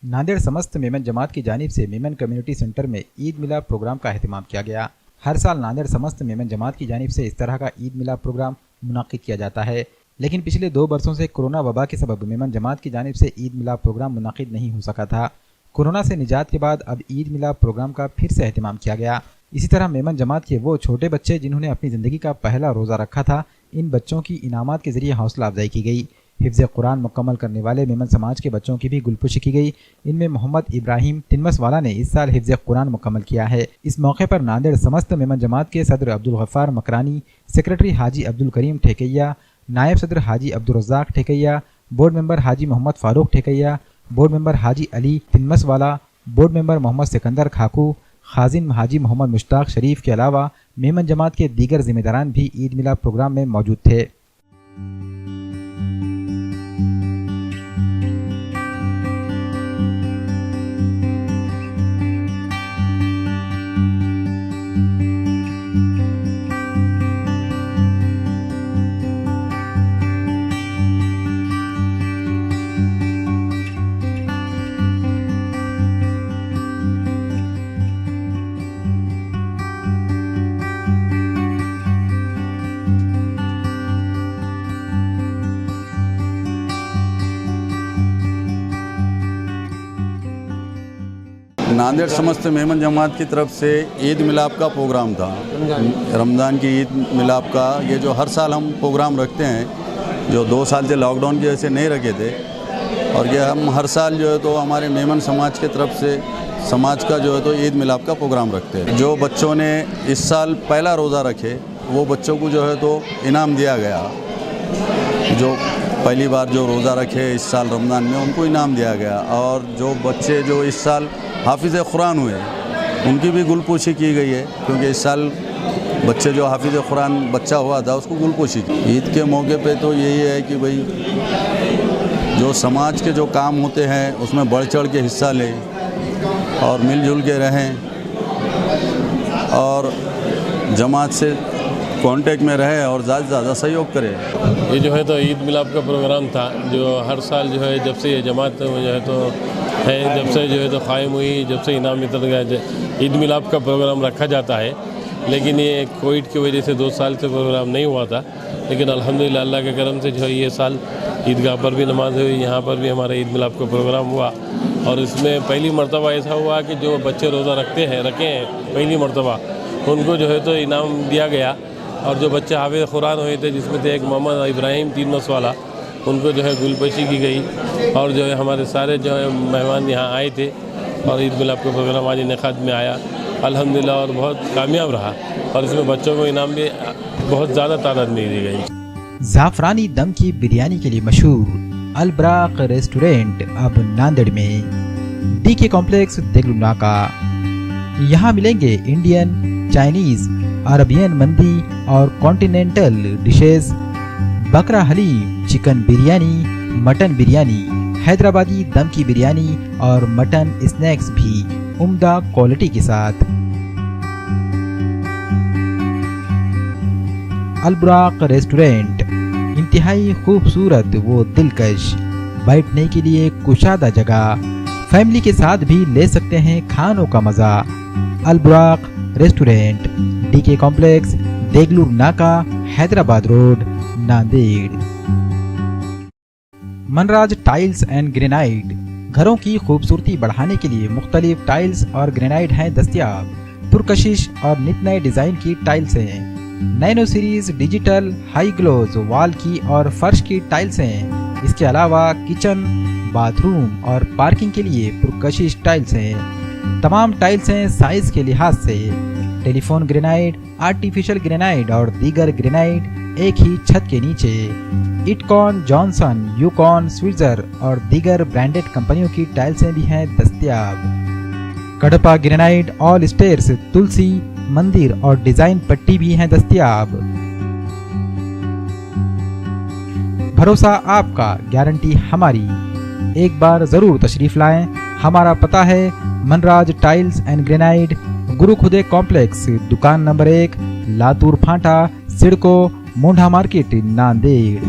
नांदेड़ समस्त मेमन जमात की जानिब से मेमन कम्युनिटी सेंटर में ईद मिलाद प्रोग्राम का अहतमाम किया गया। हर साल नांदेड़ समस्त मेमन जमात की जानिब से इस तरह का ईद मिलाद प्रोग्राम मुनाकिद किया जाता है, लेकिन पिछले 2 बरसों से कोरोना वबा के सबब मेमन जमात की जानिब से ईद मिलाद प्रोग्राम मुनाकिद नहीं हो सका था। कोरोना से निजात के बाद अब ईद मिलाद प्रोग्राम का फिर से अहतमाम किया गया। इसी तरह मेमन जमात के वो छोटे बच्चे जिन्होंने अपनी ज़िंदगी का पहला रोज़ा रखा था, इन बच्चों की इनामात के ज़रिए हौसला अफजाई की गई। हिफ्ज़ कुरान मुकम्मल करने वाले मेमन समाज के बच्चों की भी गुलपुशी की गई। इनमें मोहम्मद इब्राहिम तिनमसवाला ने इस साल हिफ्ज़ कुरान मुकम्मल किया है। इस मौके पर नांदेड़ समस्त मेमन जमात के सदर अब्दुल गफ्फार मकरानी, सेक्रेटरी हाजी अब्दुल करीम ठेकैया, नायब सदर हाजी अब्दुल रज़ाक ठेकैया, बोर्ड मेंबर हाजी Mohammad Farooq ठेकैया, board member Haji Ali तिनमसवाला, board member Mohammad Sikandar खाकू, खाजिन हाजी मोहम्मद मुश्ताक शरीफ के अलावा मेमन जमात के दीगर जिम्मेदारान भी ईद मिलाद प्रोग्राम में मौजूद थे। नांदेड़ समस्त मेमन जमात की तरफ से ईद मिलाप का प्रोग्राम था। रमज़ान की ईद मिलाप का ये जो हर साल हम प्रोग्राम रखते हैं, जो 2 साल से लॉकडाउन की वजह से नहीं रखे थे, और ये हम हर साल जो है तो हमारे मेमन समाज की तरफ से समाज का जो है तो ईद मिलाप का प्रोग्राम रखते हैं। जो बच्चों ने इस साल पहला रोज़ा रखे वो बच्चों को जो है तो इनाम दिया गया। जो पहली बार जो रोज़ा रखे इस साल रमज़ान में उनको इनाम दिया गया, और जो बच्चे जो इस साल हाफिज़ कुरान हुए उनकी भी गुलपोशी की गई है, क्योंकि इस साल बच्चे जो हाफिज़ कुरान बच्चा हुआ था उसको गुलपोशी की। ईद के मौके पे तो यही है कि भाई जो समाज के जो काम होते हैं उसमें बढ़ चढ़ के हिस्सा लें और मिलजुल के रहें और जमात से कांटेक्ट में रहे और ज़्यादा से ज़्यादा सहयोग करें। ये जो है तो ईद मिलाप का प्रोग्राम था, जो हर साल जो है जब से ये जमात जो है तो है जब से जो है तो कायम हुई, जब से इनाम निकल गया, ईद मिलाप का प्रोग्राम रखा जाता है। लेकिन ये कोविड की वजह से 2 साल से प्रोग्राम नहीं हुआ था, लेकिन अल्हम्दुलिल्लाह अल्लाह के करम से जो है ये साल ईदगाह पर भी नमाज हुई, यहाँ पर भी हमारा ईद मिलाप का प्रोग्राम हुआ। और इसमें पहली मरतबा ऐसा हुआ कि जो बच्चे रोज़ा रखे हैं पहली मरतबा उनको जो है तो इनाम दिया गया। और जो बच्चे हाफिज़ कुरान हुए थे, जिसमें थे एक मोहम्मद इब्राहिम तिनमसवाला, उनको जो है गुलपोशी की गई। और जो है हमारे सारे जो है मेहमान यहाँ आए थे और ईद मिलाप का प्रोग्राम आज इनेकाद में आया अल्हम्दुलिल्लाह, और बहुत कामयाब रहा। और इसमें बच्चों को इनाम भी बहुत ज़्यादा तादाद में दी गई। ज़ाफ़रानी दम की बिरयानी के लिए मशहूर अलबराक रेस्टोरेंट अब नांदेड़ में डीके कॉम्प्लेक्स देगलूनाका। यहाँ मिलेंगे इंडियन, चाइनीज़, अरबियन मंदी और कॉन्टिनेंटल डिशेस, बकरा हलीम, चिकन बिरयानी, मटन बिरयानी, हैदराबादी दम की बिरयानी और मटन स्नैक्स भी उम्दा क्वालिटी के साथ। अलबराक रेस्टोरेंट इंतहाई खूबसूरत वो दिलकश, बैठने के लिए कुशादा जगह, फैमिली के साथ भी ले सकते हैं खानों का मजा। अलबराक रेस्टोरेंट, डीके कॉम्प्लेक्स, देगलूर नाका, Hyderabad road, Nanded. Manraj tiles and granite, घरों की खूबसूरती बढ़ाने के लिए मुख्तलिफ टाइल्स और ग्रेनाइट हैं दस्तयाब। पुरकशिश और नित नए डिजाइन की टाइल्स हैं। Nano series digital high gloss wall की और फर्श की टाइल्स हैं। इसके अलावा किचन, बाथरूम और पार्किंग के लिए पुरकशिश टाइल्स हैं। तमाम टाइल्स हैं साइज के लिहाज से। टेलीफोन ग्रेनाइट, आर्टिफिशियल ग्रेनाइट और दीगर ग्रेनाइट एक ही छत के नीचे। इटकॉन, जॉनसन, यूकॉन, स्विट्जर और दीगर ब्रांडेड कंपनियों की टाइल्सें भी हैं दस्तयाब। कडपा ग्रेनाइट, ऑल स्टेयर्स, तुलसी, मंदिर और डिजाइन पट्टी भी हैं दस्तयाब। भरोसा आपका, गारंटी हमारी। एक बार जरूर तशरीफ लाएं। हमारा पता है मनराज टाइल्स एंड ग्रेनाइट, गुरु खुदे कॉम्प्लेक्स, दुकान नंबर 1, लातूर फांटा, सिडको, मोंढा मार्केट, नांदेड़।